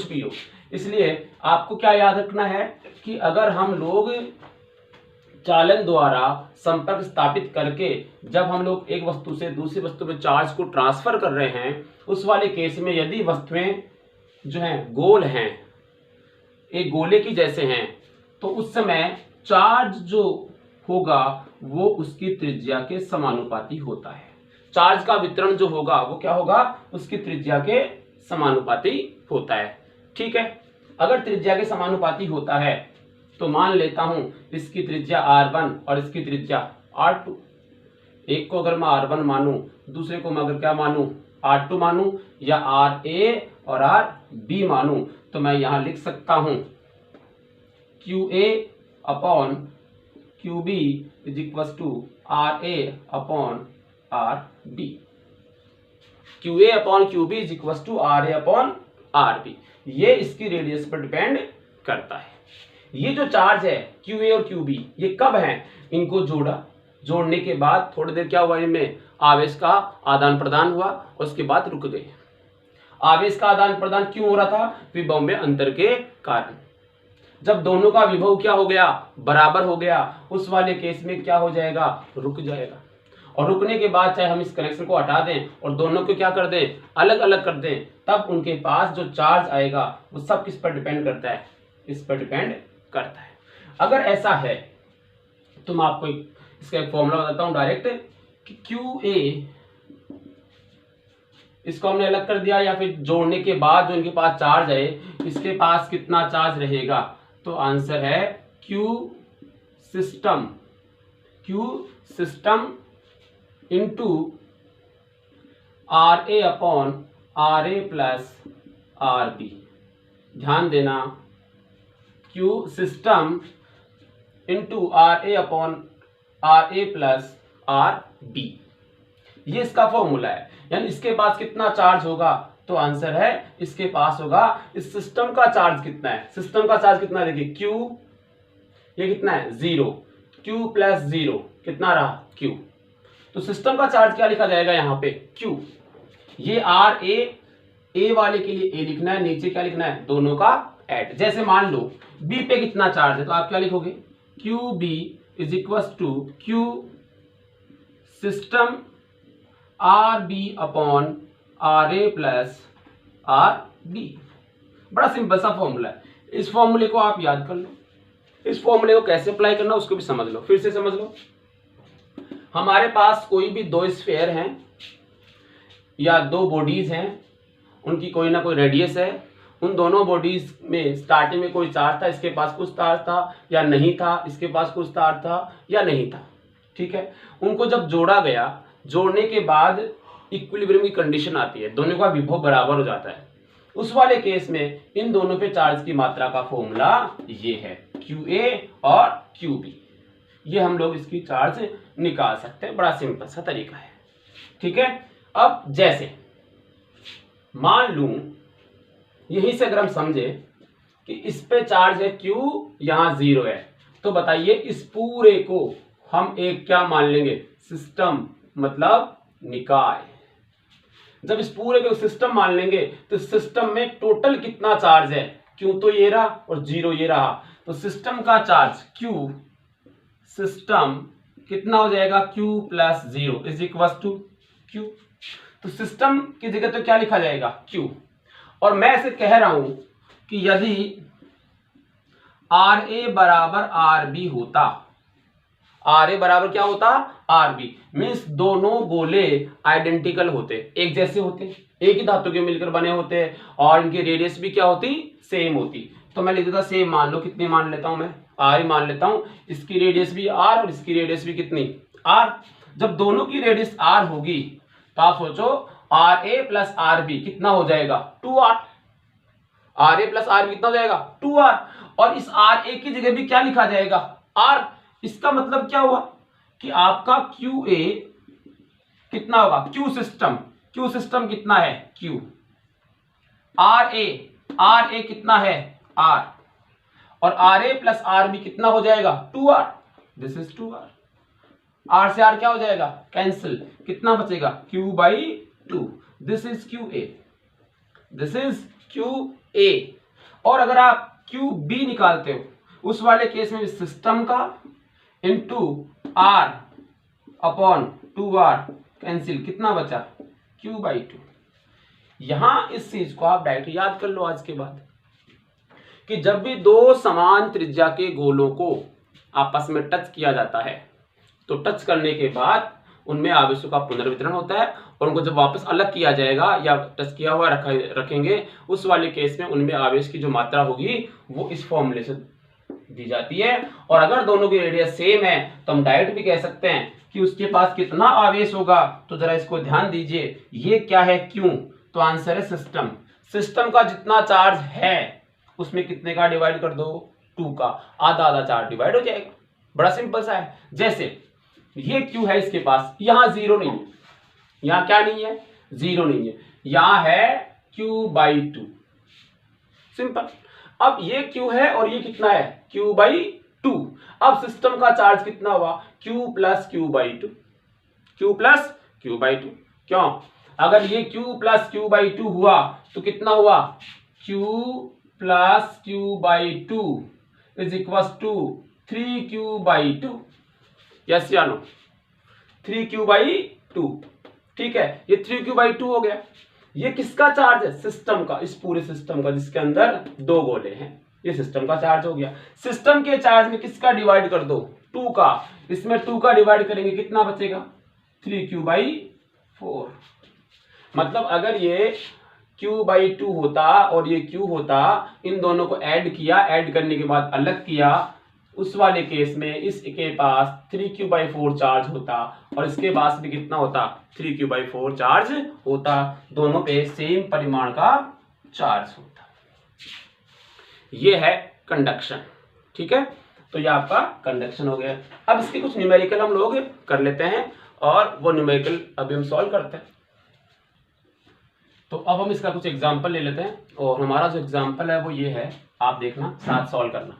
भी हो, इसलिए आपको क्या याद रखना है कि अगर हम लोग चालन द्वारा संपर्क स्थापित करके जब हम लोग एक वस्तु से दूसरी वस्तु में चार्ज को ट्रांसफर कर रहे हैं, उस वाले केस में यदि वस्तुएं जो हैं गोल हैं, एक गोले की जैसे हैं, तो उस समय चार्ज जो होगा वो उसकी त्रिज्या के समानुपाती होता है। चार्ज का वितरण जो होगा वो क्या होगा उसकी त्रिज्या के समानुपाती होता है। ठीक है, अगर त्रिज्या के समानुपाती होता है तो मान लेता हूं इसकी त्रिज्या R1 और इसकी त्रिज्या R2, एक को अगर मैं R1 मानूं दूसरे को मैं अगर क्या मानूं R2 मानूं या RA और RB मानूं, तो मैं यहां लिख सकता हूं QA upon QB is equal to RA upon RB, QA upon QB is equal to RA upon RB। ये इसकी रेडियस पर डिपेंड करता है। ये जो चार्ज है QA और QB ये कब है, इनको जोड़ने के बाद थोड़ी देर क्या हुआ, इनमें आवेश का आदान प्रदान हुआ और उसके बाद रुक गए। आवेश का आदान प्रदान क्यों हो रहा था, विभव में अंतर के कारण। जब दोनों का विभव क्या हो गया बराबर हो गया, उस वाले केस में क्या हो जाएगा रुक जाएगा, और रुकने के बाद चाहे हम इस कनेक्शन को हटा दें और दोनों को क्या कर दें अलग अलग कर दें, तब उनके पास जो चार्ज आएगा वो सब किस पर डिपेंड करता है, इस पर डिपेंड करता है। अगर ऐसा है तो मैं आपको इसका एक फॉर्मूला बताता हूं डायरेक्ट कि QA इसको हमने अलग कर दिया या फिर जोड़ने के बाद जो इनके पास चार्ज है इसके पास कितना चार्ज रहेगा, तो आंसर है Q system into RA upon RA plus RB। ध्यान देना Q system into RA upon RA plus RB, ये इसका फॉर्मूला है। यानी इसके पास कितना चार्ज होगा, तो आंसर है इसके पास होगा, इस सिस्टम का चार्ज कितना है, सिस्टम का चार्ज कितना देखिए Q, ये कितना है 0, Q प्लस 0 कितना रहा Q, तो सिस्टम का चार्ज क्या लिखा जाएगा यहाँ पे Q। ये RA A वाले के लिए A लिखना है, नीचे क्या लिखना है दोनों का ऐड। जैसे मान लो B पे कितना चार्ज है तो आप क्या लिखोगे QB is equal to Q system RB upon RA plus RB। बड़ा सिंपल सा फॉर्मूला है, इस फॉर्मूले को आप याद कर लो, इस फॉर्मूले को कैसे अप्लाई करना उसको भी समझ लो, फिर से समझ लो। हमारे पास कोई भी दो स्फीयर हैं या दो बॉडीज हैं, उनकी कोई ना कोई रेडियस है उन दोनों बॉडीज में स्टार्टिंग में कोई चार्ज था, इसके पास कुछ चार्ज था या नहीं था, इसके पास कुछ चार्ज था या नहीं था, ठीक है। उनको जब जोड़ा गया, जोड़ने के बाद इक्विलिब्रियम की कंडीशन आती है, दोनों का विभव बराबर हो जाता है। उस वाले केस में इन दोनों पे चार्ज की मात्रा का फॉर्मूला ये है QA और QB। ये हम लोग इसकी चार्ज निकाल सकते हैं, बड़ा सिंपल सा तरीका है, ठीक है। अब जैसे मान लूं, यहीं से अगर हम समझे कि इस पे चार्ज है Q, यहां 0 है, तो बताइए इस पूरे को हम एक क्या मान लेंगे, सिस्टम, मतलब निकाय। जब इस पूरे को सिस्टम मान लेंगे तो सिस्टम में टोटल कितना चार्ज है, Q तो ये रहा और 0 ये रहा, तो सिस्टम का चार्ज Q, सिस्टम कितना हो जाएगा, Q plus 0 is equal to Q। तो सिस्टम की जगह तो क्या लिखा जाएगा, Q। और मैं ऐसे कह रहा हूं कि यदि RA बराबर RB होता, RA बराबर क्या होता, RB, मीन्स दोनों गोले आइडेंटिकल होते, एक जैसे होते, एक ही धातु के मिलकर बने होते और इनकी रेडियस भी क्या होती, सेम होती। तो मैं लिख देता सेम, मान लो कितनी मान लेता हूं मैं, R मान लेता हूं, इसकी रेडियस भी R और इसकी रेडियस भी कितनी, R। जब दोनों की रेडियस R होगी तो आप सोचो RA प्लस RB कितना हो जाएगा, 2R। RA प्लस RB कितना हो जाएगा, 2R। और इस RA की जगह भी क्या लिखा जाएगा, R। इसका मतलब क्या हुआ कि आपका QA कितना होगा, Q सिस्टम कितना है, Q। RA कितना है, R। और RA प्लस RB कितना हो जाएगा, 2R। This is 2R। R से R क्या हो जाएगा, कैंसिल, कितना बचेगा, Q/2। This is QA, this is QA। और अगर आप QB निकालते हो, उस वाले केस में सिस्टम का into R upon 2R cancel, कितना बचा, Q/2। यहां इस चीज को आप डायरेक्ट याद कर लो आज के बाद, कि जब भी दो समान त्रिज्या के गोलों को आपस में टच किया जाता है, तो टच करने के बाद उनमें आवेशों का पुनर्वितरण होता है और उनको जब वापस अलग किया जाएगा या टच किया हुआ रखेंगे, उस वाले केस में उनमें आवेश की जो मात्रा होगी वो इस फॉर्मूले से दी जाती है। और अगर दोनों की रेडियस सेम है तो हम डायरेक्ट भी कह सकते हैं कि उसके पास कितना आवेश होगा। तो जरा इसको ध्यान दीजिए, ये क्या है, Q, तो आंसर है सिस्टम का जितना चार्ज है उसमें कितने का डिवाइड कर दो, 2 का, आधा आधा चार्ज डिवाइड हो जाएगा। बड़ा सिंपल सा है। जैसे ये Q है, इसके पास यहां 0 नहीं है, यहां क्या नहीं है, 0 नहीं है, यहां है Q/2, सिंपल। अब ये Q है और ये कितना है, Q/2। अब सिस्टम का चार्ज कितना हुआ, Q plus Q/2, Q plus Q/2। क्यों, अगर ये Q प्लस Q/2 हुआ तो कितना हुआ, Q plus Q/2 is equal to 3Q/2। Yes या नो, 3Q/2, ठीक है, ये 3Q/2 हो गया। ये किसका चार्ज है, सिस्टम का, इस पूरे सिस्टम का जिसके अंदर दो गोले हैं, ये सिस्टम का चार्ज हो गया। सिस्टम के चार्ज में किसका डिवाइड कर दो, 2 का, इसमें 2 का डिवाइड करेंगे कितना बचेगा, 3Q/4। मतलब अगर ये Q/2 होता और ये Q होता, इन दोनों को ऐड किया, ऐड करने के बाद अलग किया, उस वाले केस में इसके पास 3Q/4 चार्ज होता और इसके पास भी कितना होता, 3Q/4 चार्ज होता। दोनों पे सेम परिमाण का चार्ज होता। ये है कंडक्शन, ठीक है। तो ये आपका कंडक्शन हो गया। अब इसके कुछ न्यूमेरिकल हम लोग कर लेते हैं और वो न्यूमेरिकल अभी हम सॉल्व करते हैं। तो अब हम इसका कुछ एग्जाम्पल ले लेते हैं और हमारा जो एग्जाम्पल है वो ये है, आप देखना साथ सॉल्व करना।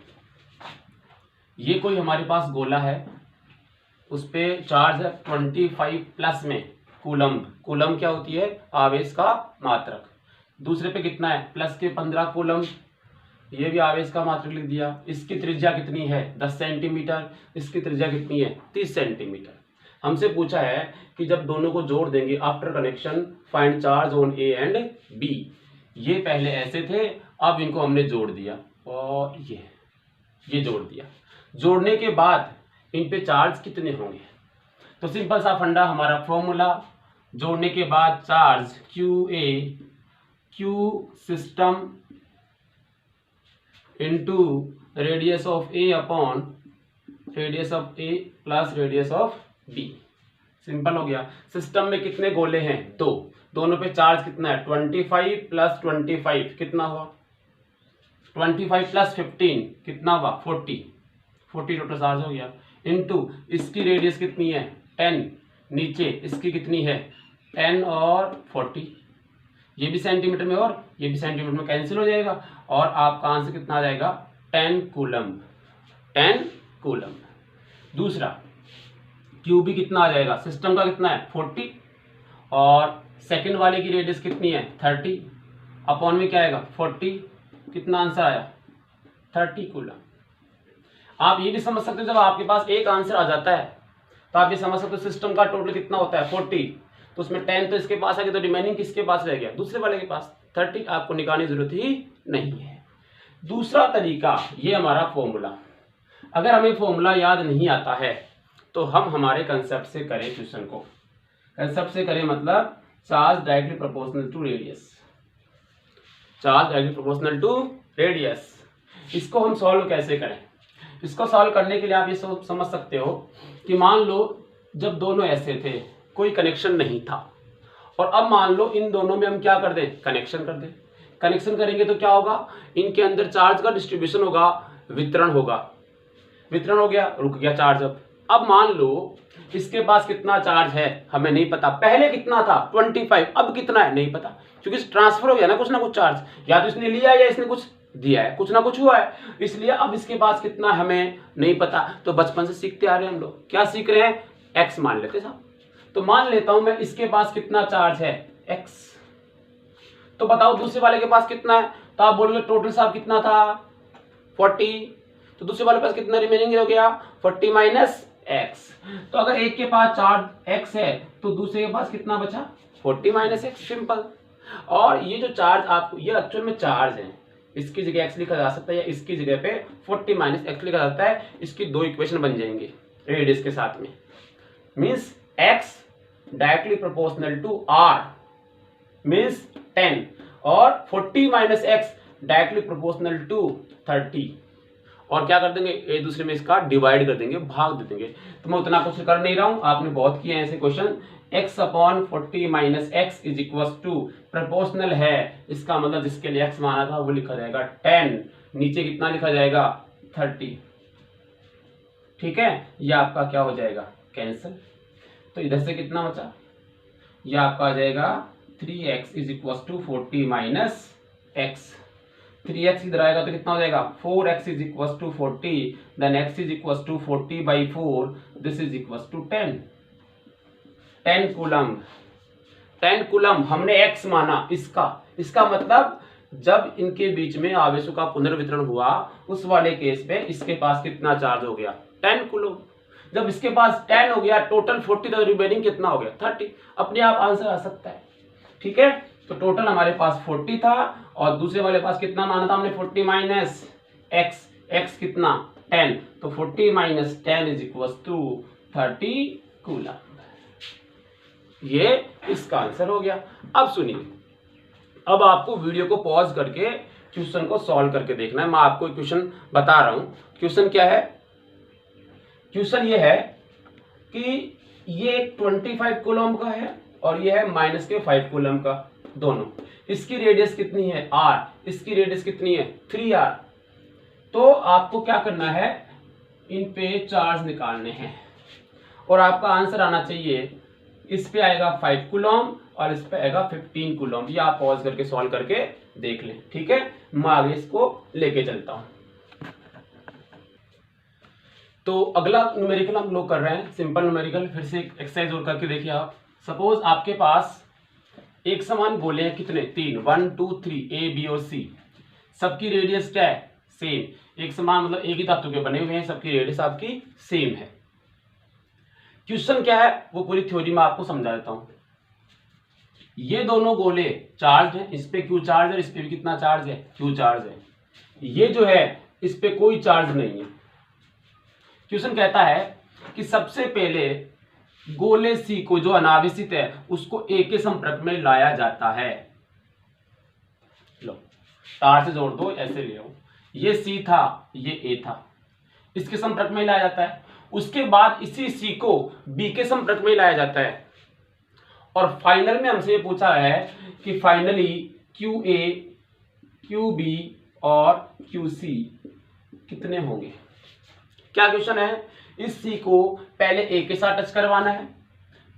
ये कोई हमारे पास गोला है, उस पे चार्ज है 25 प्लस में कूलम्ब। कूलम्ब क्या होती है, आवेश का मात्रक। दूसरे पे कितना है, प्लस के 15 कूलम्ब, ये भी आवेश का मात्रक लिख दिया। इसकी त्रिज्या कितनी है, 10 सेंटीमीटर, इसकी त्रिज्या कितनी है, 30 सेंटीमीटर। हमसे पूछा है कि जब दोनों को जोड़ देंगे after connection find charge on A and B. ये पहले ऐसे थे, अब इनको हमने जोड़ दिया और ये जोड़ दिया। जोड़ने के बाद इन पे चार्ज कितने होंगे, तो सिंपल सा फंडा हमारा फॉर्मूला, जोड़ने के बाद charge QA, Q system into radius of A upon radius of A plus radius of B. Simple हो गया। सिस्टम में कितने गोले हैं? दो। दोनों पे चार्ज कितना है? 25 प्लस 25 कितना हुआ? 25 प्लस 15 कितना हुआ? 40 टोटल चार्ज हो गया। इनटू इसकी रेडियस कितनी है? 10, नीचे इसकी कितनी है? 10 और 40। ये भी सेंटीमीटर में और ये भी सेंटीमीटर में कैंसिल हो जाएगा और आपका आंसर कितना आ जाएगा? 10 कूलम्ब। 10 कूलम्ब। दूसरा क्यू भी कितना आ जाएगा? सिस्टम का कितना है? 40 और सेकंड वाले की रेडियस कितनी है? 30 अपॉन में क्या आएगा? 40। कितना आंसर आया? 30 कूलम्ब। आप ये भी समझ सकते हो, जब आपके पास एक आंसर आ जाता है तो आप ये समझ सकते हो सिस्टम का टोटल कितना होता है? 40। तो उसमें 10 तो इसके पास आ गया, तो रिमेनिंग किसके पास रह गया? दूसरे वाले के पास। 30 आपको निकालने की जरूरत ही नहीं है। दूसरा तरीका, ये हमारा फॉर्मूला। अगर हमें फॉर्मूला याद नहीं आता है तो हम हमारे कंसेप्ट से करें क्वेश्चन को। कंसेप्ट से करें मतलब charge directly proportional to radius. Charge directly proportional to radius. इसको हम सॉल्व कैसे करें? इसको सॉल्व करने के लिए आप ये समझ सकते हो कि मान लो जब दोनों ऐसे थे, कोई कनेक्शन नहीं था, और अब मान लो इन दोनों में हम क्या कर दें? कनेक्शन कर दें। कनेक्शन करेंगे तो क्या होगा? इनके अंदर चार्ज का डिस्ट्रीब्यूशन होगा, वितरण होगा। वितरण हो गया, रुक गया चार्ज। अब मान लो इसके पास कितना चार्ज है हमें नहीं पता। पहले कितना था? 25। अब कितना है? नहीं पता, क्योंकि ट्रांसफर हो गया ना कुछ चार्ज। या तो इसने लिया या इसने कुछ दिया है, कुछ ना कुछ हुआ है, इसलिए अब इसके पास कितना हमें नहीं पता। तो बचपन से सीखते आ रहे हैं हम लोग। क्या सीख रहे हैं? एक्स मान लेते साहब। तो मान लेता हूं मैं इसके पास कितना चार्ज है? एक्स। तो बताओ दूसरे वाले के पास कितना है? तो आप बोलोगे टोटल साहब कितना था? 40। तो दूसरे वाले के पास कितना रिमेनिंग हो गया? 40 माइनस एक्स। तो अगर एक के पास चार्ज एक्स है तो दूसरे के पास कितना बचा? 40 माइनस एक्स। सिंपल। और ये जो चार्ज आपको, ये एक्चुअल में चार्ज है, इसकी जगह एक्स लिखा जा सकता है या इसकी जगह पे 40 माइनस एक्स लिखा जाता है। इसकी दो इक्वेशन बन जाएंगे रेडियस के साथ में। Means x directly proportional to r means 10 और 40 minus x directly proportional to 30। और क्या कर देंगे? एक दूसरे में इसका डिवाइड कर देंगे, भाग दे देंगे। तो मैं उतना कुछ कर नहीं रहा हूं, आपने बहुत किए हैं ऐसे question. x upon 40 minus x is equal to proportional है, इसका मतलब जिसके लिए x माना था वो लिखा जाएगा 10, नीचे कितना लिखा जाएगा? 30। ठीक है, यह आपका क्या हो जाएगा? कैंसिल। तो इधर से कितना बचा? यह आपका आ जाएगा 3x is equal to 40 minus x. 3x इधर आएगा तो कितना हो जाएगा? 4x is equal to 40, then x is equal to 40 by 4, this is equal to 10। 10 coulomb. 10 coulomb हमने x माना, इसका मतलब जब इनके बीच में आवेशों का पुनर्वितरण हुआ उस वाले केस पे इसके पास कितना चार्ज हो गया? 10 कूलम्ब। जब इसके पास 10 हो गया, टोटल 40 तो रिमेनिंग कितना हो गया? 30। अपने आप आंसर आ सकता है। ठीक है, तो टोटल हमारे पास 40 था और दूसरे वाले पास कितना माना था हमने? 40 माइनस एक्स। एक्स कितना? 10। तो 40 minus 10 is equal to 30 coulomb. ये इसका आंसर हो गया। अब सुनिए, अब आपको वीडियो को पॉज करके क्वेश्चन को सॉल्व करके देखना है। मैं आपको क्वेश्चन बता रहा हूं। क्वेश्चन क्या है? क्वेश्चन ये है कि ये 25 कूलम्ब का है और ये है माइनस के 5 कूलम्ब का, दोनों। इसकी रेडियस कितनी है? r। इसकी रेडियस कितनी है? 3r। तो आपको क्या करना है? इन पे चार्ज निकालने हैं और आपका आंसर आना चाहिए। इस पे आएगा 5 कूलम्ब और इस पे आएगा 15 कूलम्ब। ये आप पॉज करके सॉल्व करके देख लें। ठीक है, मैं आगे इसको लेके चलता हूं। तो अगला न्यूमेरिकल हम लोग कर रहे हैं, सिंपल न्यूमेरिकल। फिर से एक एक्सरसाइज और करके देखिए आप। सपोज आपके पास एक समान गोले हैं, कितने? 3, 1 2 3, ए बी और सी। सबकी रेडियस क्या है? सेम। एक समान मतलब एक ही धातु के बने हुए हैं, सबकी रेडियस आपकी सेम है। क्वेश्चन क्या है वो पूरी थ्योरी में आपको समझा देता हूं। ये दोनों गोले चार्ज हैं, इस पे क्यू चार्ज है, इस पे भी कितना चार्ज है? क्यू चार्ज है। ये जो है इस पे कोई चार्ज नहीं है। क्वेश्चन कहता है कि सबसे पहले गोले सी को, जो अनावेशित है, उसको ए के संपर्क में लाया जाता है। लो, तार से जोड़ दो, ऐसे ले आओ। ये C था, ये A था, इसके संपर्क में लाया जाता है। उसके बाद इसी C को B के संपर्क में लाया जाता है और फाइनल में हमसे ये पूछा है कि फाइनली QA, QB और QC कितने होंगे। क्या क्वेश्चन है, इस C को पहले A के साथ टच करवाना है,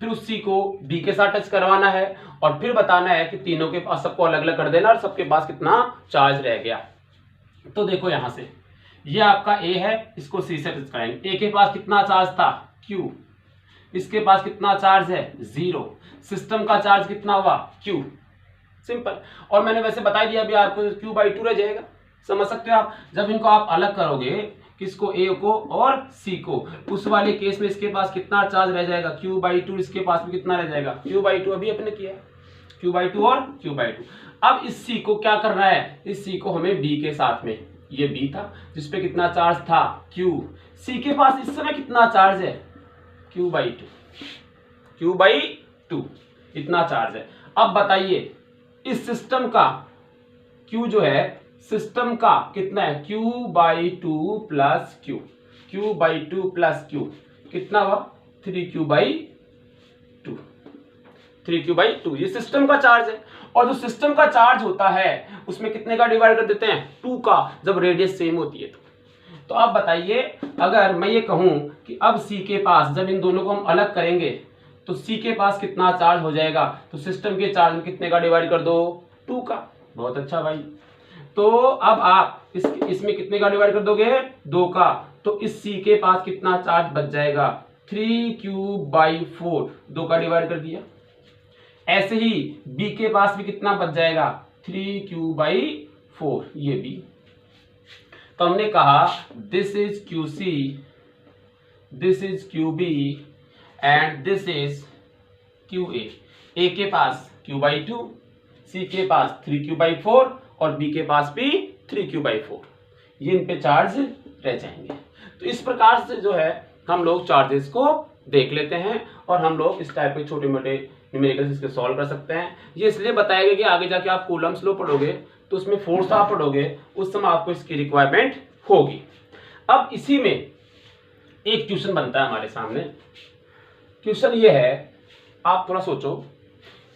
फिर उस C को B के साथ टच करवाना है और फिर बताना है कि तीनों के पास, सबको अलग अलग कर देना और सबके पास कितना चार्ज रह गया। तो देखो यहां से ये आपका A है, इसको C से टच कराएंगे। A के पास कितना चार्ज था Q, इसके पास कितना चार्ज है 0, सिस्टम का चार्ज कितना हुआ Q, सिंपल। और मैंने वैसे बता दिया अभी आपको Q/2 रह जाएगा, समझ सकते हो आप। जब इनको आप अलग करोगे, किसको A को और C को, उस वाले केस में इसके पास कितना चार्ज रह जाएगा Q/2, इसके पास भी कितना रह जाएगा Q/2, अभी अपने किया Q/2 और Q/2। अब इस C को क्या करना है, इस C को हमें B के साथ में, ये B था जिसपे कितना चार्ज था Q, C के पास इस समय कितना चार्ज है Q/2 इतना चार्ज है। अब बताइए इस सिस्टम का Q जो है, सिस्टम का कितना है Q/2 plus Q, Q/2 plus Q कितना हुआ 3Q/2, 3Q/2 ये सिस्टम का चार्ज है। और जो सिस्टम का चार्ज होता है उसमें कितने का डिवाइड कर देते हैं 2 का, जब रेडियस सेम होती है तो अब बताइए अगर मैं ये कहूं कि अब C के पास, जब इन दोनों को हम अलग करेंगे तो C के पास कितना चार्ज हो जाएगा, तो सिस्टम के चार्ज में कितने का डिवाइड कर दो 2 का। बहुत अच्छा भाई, तो अब आप इसमें कितने का डिवाइड कर दोगे 2 का, तो इस C के पास कितना चार्ज बच जाएगा 3Q/4, 2 का डिवाइड कर दिया। ऐसे ही B के पास भी कितना बच जाएगा 3Q/4, ये B। तो हमने कहा this is QC, this is QB and this is QA। A के पास Q/2, C के पास 3Q/4 और B के पास भी 3Q/4, ये इन पे चार्ज रह जाएंगे। तो इस प्रकार से जो है हम लोग चार्जेस को देख लेते हैं और हम लोग इस टाइप के छोटे मोटे न्यूमेरिकल्स इसके सॉल्व कर सकते हैं। ये इसलिए बताया गया कि आगे जाके आप कूलम्स लॉ पढ़ोगे तो उसमें फोर्स आप पढ़ोगे, उस समय आपको इसकी रिक्वायरमेंट होगी। अब इसी में एक क्वेश्चन बनता है हमारे सामने। क्वेश्चन ये है, आप थोड़ा सोचो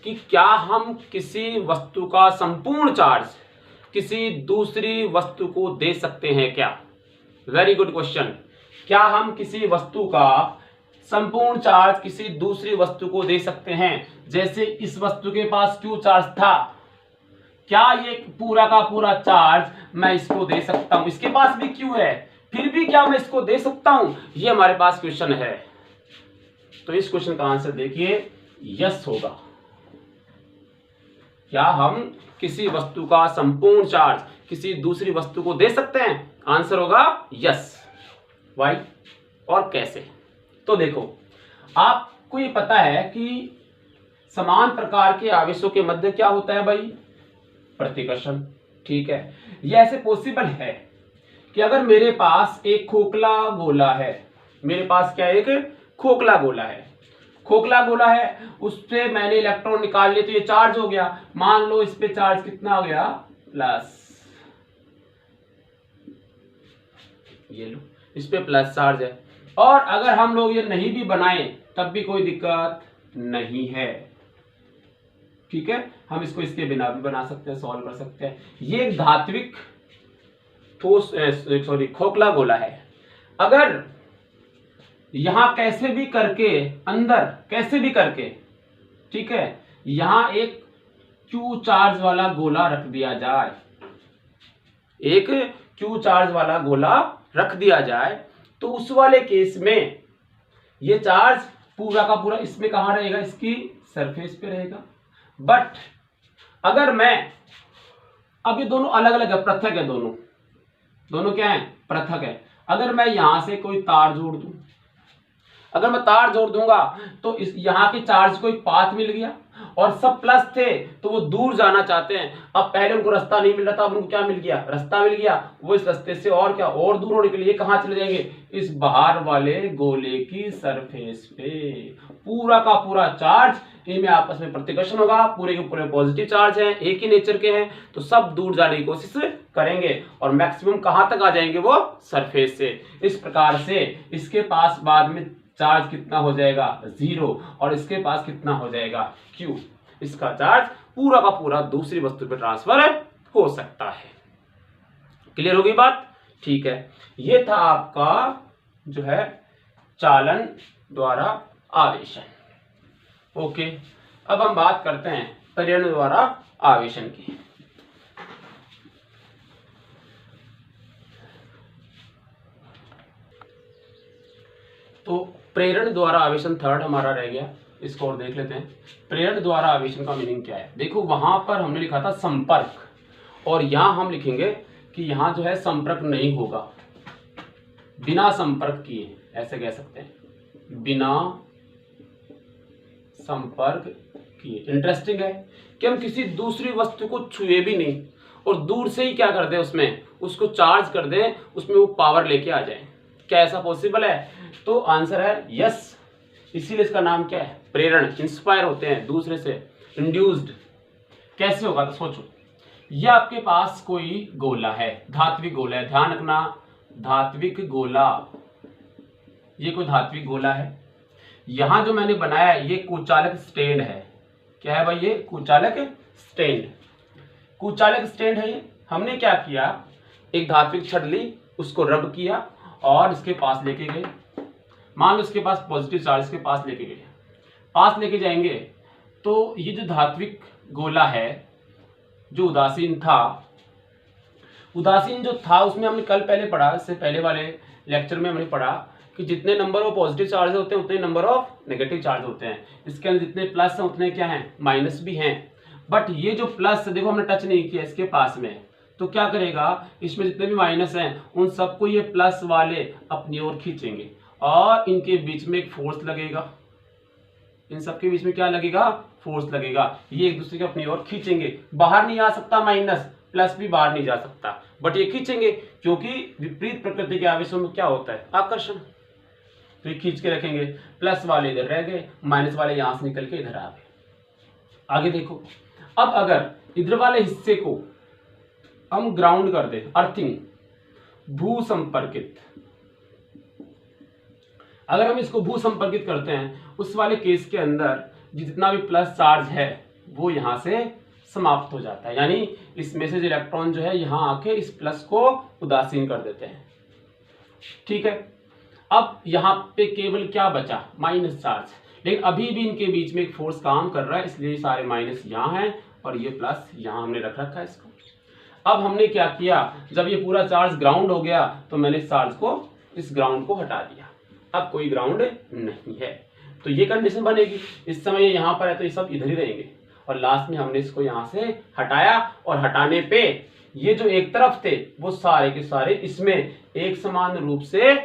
कि क्या हम किसी वस्तु का संपूर्ण चार्ज किसी दूसरी वस्तु को दे सकते हैं क्या। Very good question. क्या हम किसी वस्तु का संपूर्ण चार्ज किसी दूसरी वस्तु को दे सकते हैं। जैसे इस वस्तु के पास Q चार्ज था, क्या ये पूरा का पूरा चार्ज मैं इसको दे सकता हूं। इसके पास भी Q है, फिर भी क्या मैं इसको दे सकता हूं, ये हमारे पास क्वेश्चन है। तो इस क्वेश्चन का आंसर देखिए यस होगा। क्या हम किसी वस्तु का संपूर्ण चार्ज किसी दूसरी वस्तु को दे सकते हैं, आंसर होगा यस। वाई और कैसे, तो देखो आपको ये पता है कि समान प्रकार के आवेशों के मध्य क्या होता है भाई, प्रतिकर्षण। ठीक है, यह ऐसे पॉसिबल है कि अगर मेरे पास एक खोखला गोला है, मेरे पास क्या एक खोखला गोला है, खोखला गोला है, उससे मैंने इलेक्ट्रॉन निकाल लिए तो ये चार्ज हो गया। मान लो इस पे चार्ज कितना हो गया प्लस, ये लो इस पे प्लस चार्ज है। और अगर हम लोग ये नहीं भी बनाएं तब भी कोई दिक्कत नहीं है। ठीक है, हम इसको इसके बिना भी बना सकते हैं, सॉल्व कर सकते हैं। ये एक धात्विक ठोस खोखला गोला है। अगर यहां कैसे भी करके अंदर कैसे भी करके, ठीक है, यहां एक Q चार्ज वाला गोला रख दिया जाए, एक Q चार्ज वाला गोला रख दिया जाए, तो उस वाले केस में ये चार्ज पूरा का पूरा इसमें कहां रहेगा, इसकी सरफेस पे रहेगा। बट अगर मैं, अब ये दोनों अलग अलग है, पृथक है, दोनों क्या है, पृथक है। अगर मैं यहां से कोई तार जोड़ दूं, अगर मैं तार जोड़ दूंगा तो इस यहां के चार्ज को एक पाथ मिल गया और सब प्लस थे तो वो दूर जाना चाहते हैं। अब पहले उनको रास्ता नहीं मिल रहा था, अब उनको क्या मिल गया, रास्ता मिल गया। वो इस रास्ते से और क्या और दूर होने के लिए कहां चले जाएंगे, इस बाहर वाले गोले की सरफेस पे। पूरा का पूरा चार्ज इनमें आपस में प्रतिकर्षण होगा, पूरे के पूरे पॉजिटिव चार्ज हैं, एक ही नेचर के हैं, तो सब दूर जाने की कोशिश करेंगे और मैक्सिमम कहां तक आ जाएंगे, वो सरफेस से। इस प्रकार से इसके पास बाद में चार्ज कितना हो जाएगा, 0, और इसके पास कितना हो जाएगा, Q। इसका चार्ज पूरा का पूरा दूसरी वस्तु पे ट्रांसफर हो सकता है। क्लियर हो गई बात? ठीक है, ये था आपका जो है चालन द्वारा आवेशन। ओके, अब हम बात करते हैं प्रेरण द्वारा आवेशन की। तो प्रेरण द्वारा आवेशन थर्ड हमारा रह गया, इसको और देख लेते हैं। प्रेरण द्वारा आवेशन का मीनिंग क्या है? देखो वहां पर हमने लिखा था संपर्क, और यहां हम लिखेंगे कि यहां जो है संपर्क नहीं होगा, बिना संपर्क किए, ऐसे कह सकते हैं, बिना संपर्क किए। इंटरेस्टिंग है कि हम किसी दूसरी वस्तु को छुए भी नहीं और दूर से ही क्या कर दें, उसमें उसको चार्ज कर दें, उसमें वो पावर लेके आ जाए। क्या ऐसा पॉसिबल है? तो आंसर है यस। इसीलिए इसका नाम क्या है, प्रेरण। इंस्पायर होते हैं दूसरे से, इंड्यूस्ड। कैसे होगा? तो सोचो, ये आपके पास कोई गोला है, धात्विक गोला है, ध्यान रखना, धात्विक गोला, ये कोई धात्विक गोला है। यहां जो मैंने बनाया है ये कुचालक स्टैंड है। क्या है भाई? ये कुचालक स्टैंड, कुचालक स्टैंड है ये। हमने क्या किया, एक धात्विक छड़ ली, उसको रब किया और इसके पास लेके गए। मान लो इसके पास पॉजिटिव चार्ज, इसके पास लेके गए, पास लेके जाएंगे तो ये जो धात्विक गोला है जो उदासीन था, उदासीन जो था उसमें हमने कल पहले पढ़ा, इससे पहले वाले लेक्चर में हमने पढ़ा कि जितने नंबर ऑफ पॉजिटिव चार्ज होते हैं उतने नंबर ऑफ नेगेटिव चार्ज होते हैं। इसके अंदर जितने प्लस हैं उतने क्या हैं, माइनस भी हैं। बट ये जो प्लस देखो हमने टच नहीं किया इसके पास में, तो क्या करेगा, इसमें जितने भी माइनस हैं उन सबको ये प्लस वाले अपनी ओर खींचेंगे और इनके बीच में एक फोर्स लगेगा। इन सबके बीच में क्या लगेगा, फोर्स लगेगा। ये एक दूसरे को अपनी ओर खींचेंगे। बाहर नहीं आ सकता माइनस, प्लस भी बाहर नहीं जा सकता, बट ये खींचेंगे क्योंकि विपरीत प्रकृति के आवेशों में क्या होता है, आकर्षण। तो ये खींच के रखेंगे, प्लस वाले इधर रह गए, माइनस वाले यहां से निकल के इधर आ गए। आगे देखो, अब अगर इधर वाले हिस्से को हम ग्राउंड कर दे, अर्थिंग, भू संपर्कित, अगर हम इसको भू संपर्कित करते हैं उस वाले केस के अंदर जितना भी प्लस चार्ज है वो यहां से समाप्त हो जाता है, यानी इसमें से इलेक्ट्रॉन जो है यहां आके इस प्लस को उदासीन कर देते हैं। ठीक है, अब यहां पे केवल क्या बचा, माइनस चार्ज। लेकिन अभी भी इनके बीच में एक फोर्स काम कर रहा है, इसलिए सारे माइनस यहां हैं और ये प्लस यहां हमने रख रखा है इसको। अब हमने क्या किया, जब ये पूरा चार्ज ग्राउंड हो गया तो मैंने इस चार्ज को, इस ग्राउंड को हटा दिया। अब कोई ग्राउंड नहीं है, तो ये कंडीशन बनेगी। इस समय ये यहाँ पर है तो ये सब इधर ही रहेंगे, और लास्ट में हमने इसको यहाँ से हटाया, और हटाने पे ये जो एक तरफ थे वो सारे के सारे इसमें एक समान रूप से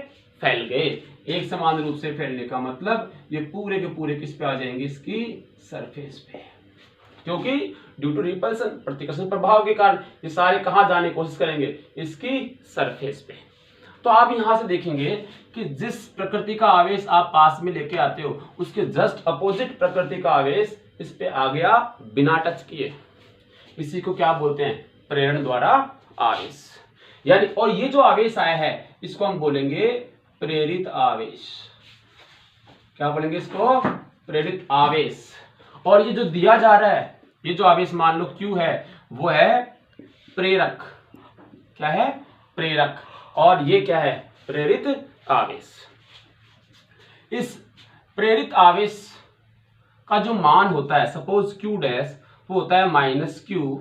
फैल गए। एक समान रूप से फैलने का मतलब ये पूरे के पूरे किस पे आ जाएंगे, इसकी सरफेस पे, क्योंकि ड्यू टू रिपल्सन, प्रतिकर्षण प्रभाव के कारण ये सारे कहां जाने की कोशिश करेंगे, इसकी सरफेस पे। तो आप यहां से देखेंगे कि जिस प्रकृति का आवेश आप पास में लेके आते हो उसके जस्ट अपोजिट प्रकृति का आवेश इस पे आ गया बिना टच किए। इसी को क्या बोलते हैं, प्रेरण द्वारा आवेश। यानी और ये जो आवेश आया है इसको हम बोलेंगे प्रेरित आवेश। क्या बोलेंगे इसको, प्रेरित आवेश। और ये जो दिया जा रहा है, ये जो आवेश मान लो Q है, वो है प्रेरक। क्या है, प्रेरक। और ये क्या है, प्रेरित आवेश। इस प्रेरित आवेश का जो मान होता है, सपोज Q डैश, वो होता है -Q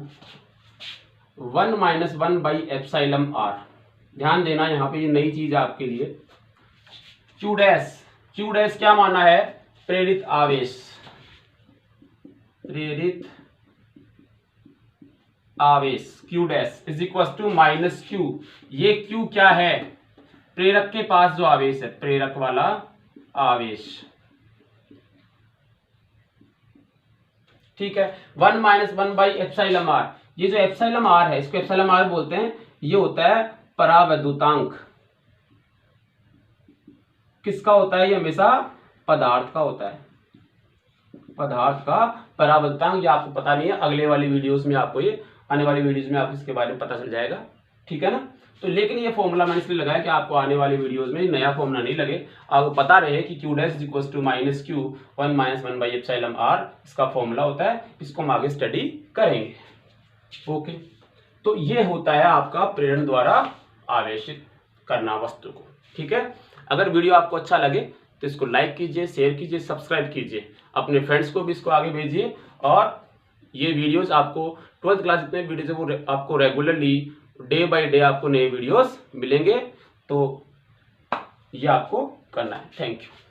1 - 1/ε r। ध्यान देना, यहां पे ये नई चीज है आपके लिए। Q डैश क्या माना है, प्रेरित आवेश, प्रेरित आवेश Q dash is equal to -Q। ये Q क्या है, प्रेरक के पास जो आवेश है, प्रेरक वाला आवेश। ठीक है। 1 माइनस 1 बाई एप्सिलॉन आर, ये जो एप्सिलॉन आर है इसको एप्सिलॉन आर बोलते हैं, ये होता है परावैद्युतांक। किसका होता है? ये हमेशा पदार्थ का होता है, पदार्थ का परावैद्युतांक। ये आपको पता नहीं है, अगले वाली वीडियोस में आपको, ये आने वाली वीडियोस में आपको इसके बारे में पता चल जाएगा, ठीक है ना। तो लेकिन ये फॉर्मूला मैंने इसलिए लगाया कि आपको आने वाली वीडियोस में नया फॉर्मूला नहीं लगे, आपको पता रहे कि q dash equals to minus Q 1 minus 1 by epsilon r इसका फॉर्मूला होता है। इसको हम आगे स्टडी करेंगे। ओके, तो ये होता है आपका प्रेरण द्वारा आवेशित करना वस्तु को, ठीक है। अगर वीडियो आपको अच्छा लगे तो इसको लाइक कीजिए, शेयर कीजिए, सब्सक्राइब कीजिए, अपने फ्रेंड्स को भी इसको आगे भेजिए। और ये वीडियोस आपको 12th क्लास जितने वीडियोस है वो आपको रेगुलरली डे बाय डे आपको नए वीडियोस मिलेंगे, तो ये आपको करना है। Thank you.